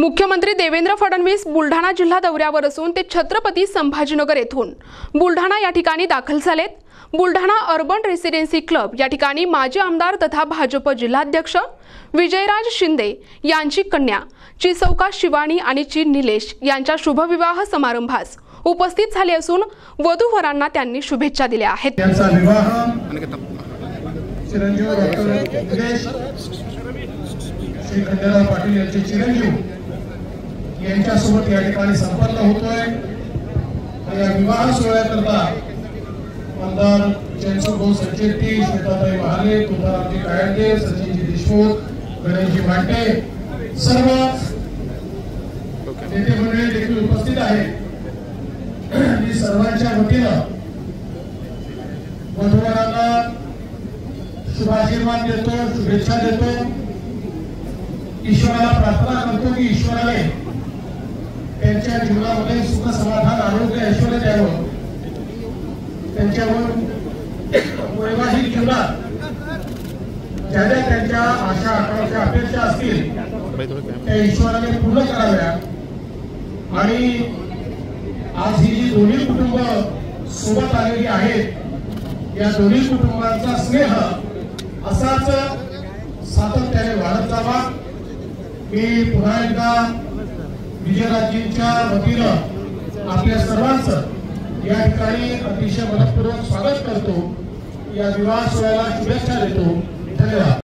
मुख्यमंत्री देवेंद्र फडणवीस बुलढाणा जिल्हा दौऱ्यावर असून ते छत्रपती संभाजीनगर येथून बुलढाणा या ठिकाणी दाखल झालेत। बुलढाणा अर्बन रेसिडेन्सी क्लब या ठिकाणी माजी आमदार तथा भाजप जिल्हाध्यक्ष विजयराज शिंदे यांची कन्या चिसौका शिवानी आणि ची निलेश यांच्या शुभविवाह समारंभास उपस्थित झाले असून वधूवरांना त्यांनी शुभेच्छा दिल्या आहेत। त्यांचा विवाह चिरंजीव डॉक्टर निलेश श्री खंडेराव पाटील यांचे चिरंजीव यांच्यासोबत या ठिकाणी संपन्न होतोय। या विवाह सोहळ्याकरता आमदार चंद्रभाऊ संचेती, श्वेताताई महाले, तुकारामजी कायंदे, सचिनजी देशमुख, गणेशजी भाटे सर्व नेते मंडळी देखील उपस्थित आहेत। मी सर्वांच्या वतीनं वधूवरांना शुभाशीर्वाद देतो, शुभेच्छा देतो। ईश्वराला प्रार्थना करतो की ईश्वराने त्यांच्या जीवनामध्ये सुख समाधान आरोग्य ऐश्वर्य द्यावं। त्यांच्यावर वैवाहिक जीवनात ज्या ज्या त्यांच्या आशा आकांक्षा अपेक्षा असतील त्या ईश्वराने पूर्ण कराव्या। आणि आज ही जी दोन्ही कुटुंब सोबत आलेली आहेत या दोन्ही कुटुंबांचा स्नेह असाच सातत्याने वाढत जावा। मी पुन्हा एकदा विजयराजींच्या वतीनं आपल्या सर्वांचं या ठिकाणी अतिशय मनपूर्वक स्वागत करतो। या विवाह सोहळ्याला शुभेच्छा देतो। धन्यवाद।